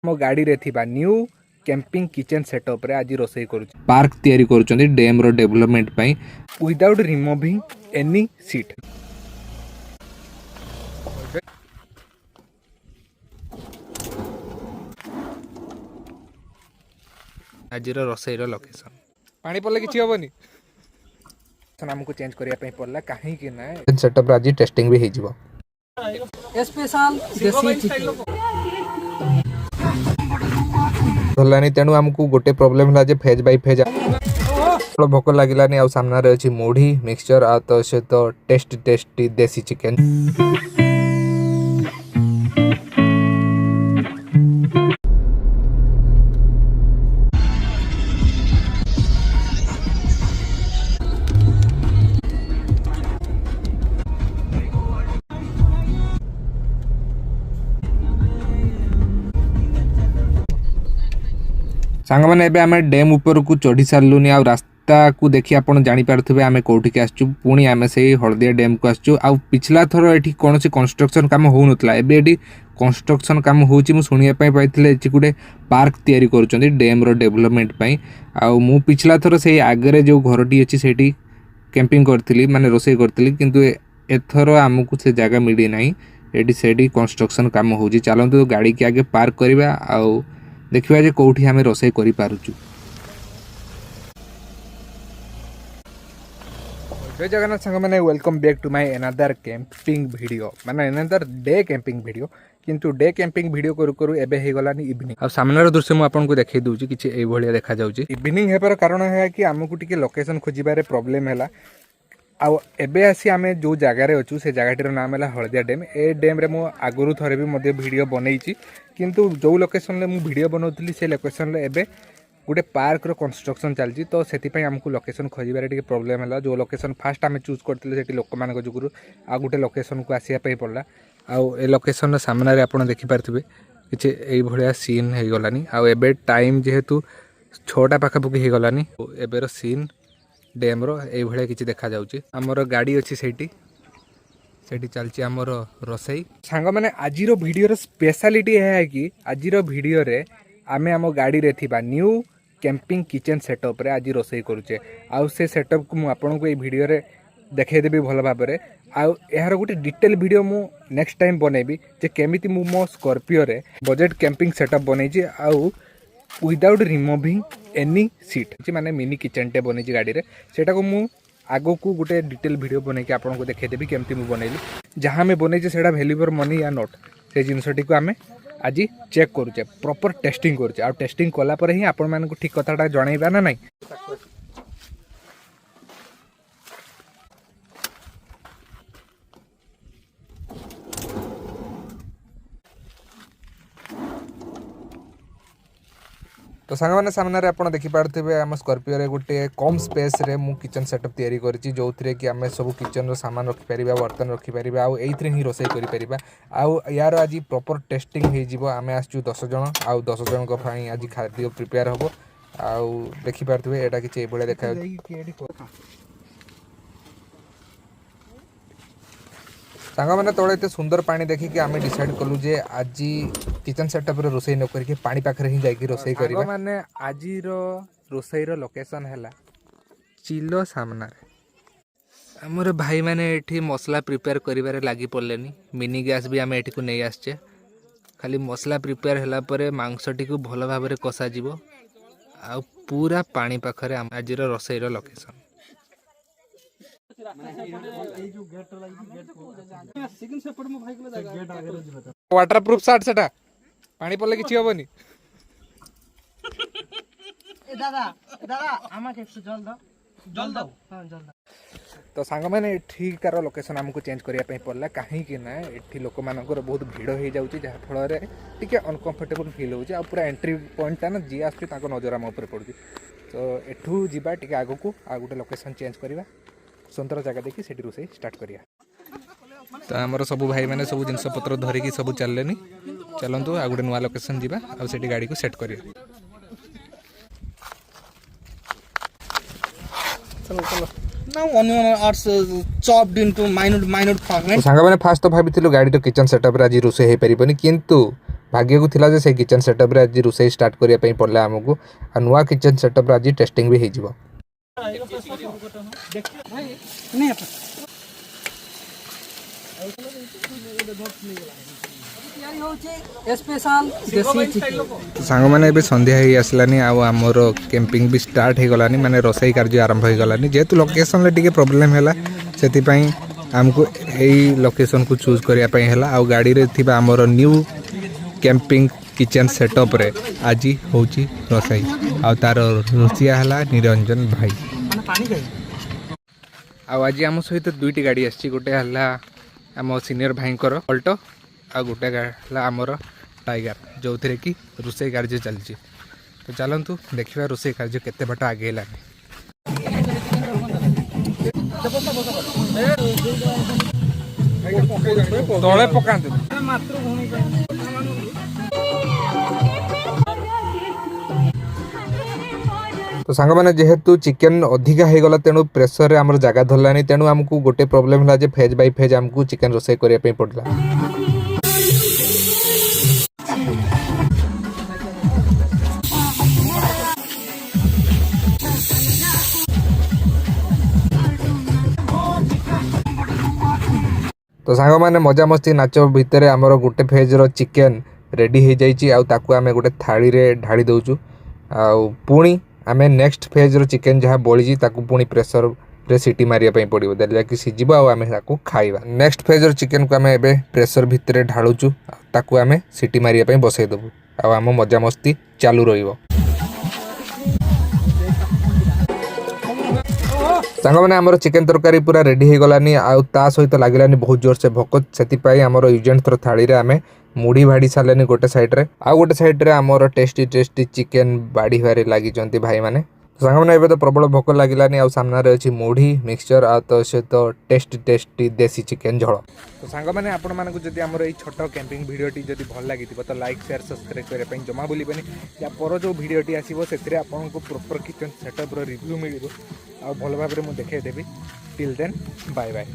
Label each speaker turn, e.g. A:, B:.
A: मो गाड़ी रे थिबा न्यू कैंपिंग किचन सेटअप रे आज रोसई करू पार्क तैयारी करूचंदी डैम रो डेवलपमेंट पई विदाउट रिमूविंग एनी सीट। आज रोसई रो लोकेशन पानी पड़ले किछि होबनी हमको चेंज करिया पई पड़ला काहे कि ना सेटअप आज टेस्टिंग भी हे जिवो
B: स्पेशल देसी चिकन
A: भलानी तेणु आमको गोटे प्रॉब्लम है फेज बाय फेज भोक लगिलानी आ सामना रे अछि मुढ़ी मिक्सचर आ तो से तो टेस्टी देसी चिकन। सांग मैंने एबे आमे डैम ऊपर को चढ़ी सारूनी आ रास्ता को देखि आपण जानि पारथुबे आमे कोठी के आछू पुणी आमे सेही हळदिया डैम को आछू आ पिछला थरो एठी कोनोसी कंस्ट्रक्शन काम हो नतला एबे एठी कंस्ट्रक्शन काम होची मु सुनिया पई पाइथिले एची गुडे पार्क तयारी करूचंदी डैम रो डेवलपमेंट पई आ मु पिछला थरो सेही आगरे जो घरटी अछि सेठी कैंपिंग करथिली माने रोसई करथिली किंतु एथरो हमकु से जगह मिली नाही एठी सेठी कंस्ट्रक्शन काम होची चलंतु गाड़ी के आगे पार्क करबा आ देखिबा जे कोठी हमें रोसई करि पारुचु। जय जगन्नाथ संग मैंने welcome back to my another camping video माने अनदर डे कैंपिंग वीडियो किंतु डे कैंपिंग वीडियो करू करू एबे हे गलानी इवनिंग आ सामनार दृश्य मु आपन को देखाई दूची किछि ए भलिया देखा जाउची इवनिंग हेपर कारण है कि हमकु टिके लोकेशन खोजिबारे प्रॉब्लम हैला आ एबे आसी आमे जो जगह रे अछु से जगहटीर नाम है हळदिया डैम ए डैम रे मु आगुरु थरे भी मध्ये वीडियो बनैची किंतु जो लोकेशन ले मु वीडियो बनौतली से लोकेशन ले एबे गोटे पार्क रो कंस्ट्रक्शन चलची तो सेति पई हमकु लोकेशन खोजिबारे टिके प्रॉब्लम हैला जो लोकेशन फास्ट आमे चूज करथिले सेति लोक मानक जुगुरु आ गोटे लोकेशन को आसिया पई पड़ला आ ए लोकेशन सामना रे आपण देखि पारथिबे किछि एई भलिया सीन हे गलानी आ एबे टाइम जेहेतु 6टा पाखा पुकी हे गलानी एबे रो सीन डैम रो ए भलिया किछि देखा जाउची हमरो गाड़ी अछि सेठी चलची हमरो रोसई सांग माने आजिरो वीडियो रो स्पेशलिटी है कि आजिरो वीडियो रे आमे हमो गाड़ी रे थिबा न्यू कैंपिंग किचन सेटअप रे आज रोसई करूचे आ से सेटअप को मु आपन को ए वीडियो रे देखाई देबी भल भाबरे आ एहार गोटे डिटेल वीडियो मु नेक्स्ट टाइम बनेबी जे केमिति मु मो स्कॉर्पियो रे बजट कैंपिंग सेटअप बनेची आ विदाउट रिमूविंग एनी सीट माने मिनी किचन टे बनेची गाड़ी रे सेटा को मु आगो को गोटे डिटेल वीडियो बने के आपन को देखाई देबी केमिति मु बनेली जहां में बनेची सेटा वैल्यू फॉर मनी या नॉट से जिनसटी को आमे आज चेक करूचे प्रॉपर टेस्टिंग करूचे आ टेस्टिंग कला पर ही आपण मानक ठीक कथाटा जणाइबा ना नहीं। तो सांग मैंने सामने आप देखी पार्थे आम स्कॉर्पियो रे गोटे कम स्पेस रे मु किचन सेटअप तैयारी करिछि जो थरे कि आमे सब किचन रो सामान रखि परिबा बर्तन रखि परिबा आ एइथरे ही रोसई करि परिबा आ यार आज प्रॉपर टेस्टिंग हे जिवो आमे आछू 10 जण आ 10 जण को फाई आज खाद्य प्रिपेयर होबो आ देखि पार्थे एटा किछि एबळे देखा सांग मैंने तले एत सुंदर पानी देखिकी आम डिसाइड कलु जे आज किचन सेटअप रे रोसई न करके पानी पाखरे ही जाइकी रोसई करबा माने आजी रो रोसई रो लोकेशन हैला चिलो सामना रे हमर भाई माने एठी मसला प्रिपेयर करिबारे लागि पड़लेनी मिनी गैस भी आम एठी को नै आछे खाली मसला प्रिपेयर हैला परे मांसटी को भलो भाबरे कसा जिवो आ पूरा पानी पाखरे आजी रो रोसई रो लोकेशन वाटर प्रूफ सार्ट सेटा पानी पड़ले किछि होबनी
B: दादा दादा आमा के जल दो हां जल दो
A: तो सांग मैंने एठिकार लोकेशन हमको चेंज करिया पई पड़ला काहे कि ना एठी लोक मानकर बहुत भीड़ हो जाउची जहा फल रे टिके अनकंफर्टेबल फील होउची आ पूरा एंट्री पॉइंट ता ना जी आस्ती ताको नजर हम ऊपर पड़ुची तो एठू जिबा टिके आगो को आ गोटे लोकेशन चेंज करिवा सुंदर जगह देखि सेठी रोसई स्टार्ट करिया तो हमर सब भाई माने सब जिंस पत्र धरिकी सब चललेनी चलंतु आ गोटे नुवा लोकेशन जिबा आ सेठी गाड़ी को सेट करिया चलो चलो
B: Now onion are chopped into minute
A: तो
B: fragments.
A: सांगମାନେ फास्ट तो भाबिथिलु गाड़ी तो किचन सेटअप रे आज रोसे हे परिबनी किंतु भाग्य को थिला जे से किचन सेटअप रे आज रोसे स्टार्ट करिया पई पड़ला हमकु आ नुवा किचन सेटअप रे आज टेस्टिंग भी हे जिवो
B: नहीं स्पेशल देसी चिकन
A: तो सांगମାନେ ଏବେ ସନ୍ଧ୍ୟା ହେଇ ଆସିଲାନି ଆଉ ଆମର କ୍ୟାମ୍ପିଂ ବି ଷ୍ଟାର୍ଟ ହେଇଗଲାନି ମାନେ ରୋଷେଇ କାର୍ଯ୍ୟ ଆରମ୍ଭ ହେଇଗଲାନି ଯେହେତୁ ଲୋକେସନରେ ଟିକେ ପ୍ରୋବ୍ଲେମ୍ ହେଲା ସେଥିପାଇଁ ଆମକୁ ଏଇ ଲୋକେସନକୁ ଚୁଜ୍ କରିବା ପାଇଁ ହେଲା ଆଉ ଗାଡ଼ିରେ ଥିବା ଆମର ନ୍ୟୁ କ୍ୟାମ୍ପିଂ କିଚେନ୍ ସେଟଅପ୍ରେ ଆଜି ହେଉଛି ରୋଷେଇ ଆଉ ତାର ରୋଷିଆ ହେଲା ନିରଞ୍ଜନ ଭାଇ ଆଉ ଆଜି ଆମ ସହିତ ଦୁଇଟି ଗାଡ଼ି ଆସିଛି ଗୋଟେ ହେଲା ଆମ ସିନିୟର ଭାଇଙ୍କର ଅଲ୍ଟୋ ଆଉ ଗୋଟେ ହେଲା ଆମର टाइगर जो थे कि रोषे कार्य चलती तो चलतु देखा रोषे कार्य केते बाट आगे तले पका तो सांग मैंने जेहेतु चिकेन अधिका हो गला तेणु प्रेसर आम जगह धरलानी तेणु आमको गोटे प्रोब्लेम है फेज बाय फेज आमको चिकेन रोषे करने पड़ला तो सांग मैंने मजा मस्ती नाच भितर आमर गोटे फेज रो चिकेन रेडी हो जाइए आउ आम गोटे थाली रे ढाड़ी दौचु पुणी आम नेक्स्ट फेज रो चिकेन जहाँ बड़ी पुणी प्रेसर रे सीटी मारिया पड़ो देला कि सीझब आम खाइबा नेक्स्ट फेज रो चिकेन को आम एबे प्रेसर भितर ढालुचु ताकू आम सीटी मारिया बसई देबु आम मजा मस्ती चालू रहिबो सांग मैंने आमर चिकेन तरकारी पूरा रेडी हो गलानी आ सहित लगिलानी बहुत जोर से भोक से आमर यूजेंट थ्रो थाली रे आमे मुड़ी भाड़ी सारे गोटे सैड्रे आउ गोटे सैड्रे आमर टेस्टी टेस्टी चिकेन बाड़ी हुआ लगी भाई मैंने सांग मैंने तो प्रबल भोक लगिलानी आ सामने अच्छी मुढ़ी मिक्सचर आ तो सहित टेस्टी टेस्टी देसी चिकेन झोल तो सांग मैंने आपण मानक जदि आमर ये छोट कैंपिंग वीडियोटी जदि भल लगी तो लाइक शेयर सब्सक्राइब करने जमा भूलबेनि या पर जो वीडियोटी आसो से आपको प्रॉपर किचन सेटअप रिव्यू मिल आ भल भाव में देखा देवी टिल देन बाय बाय।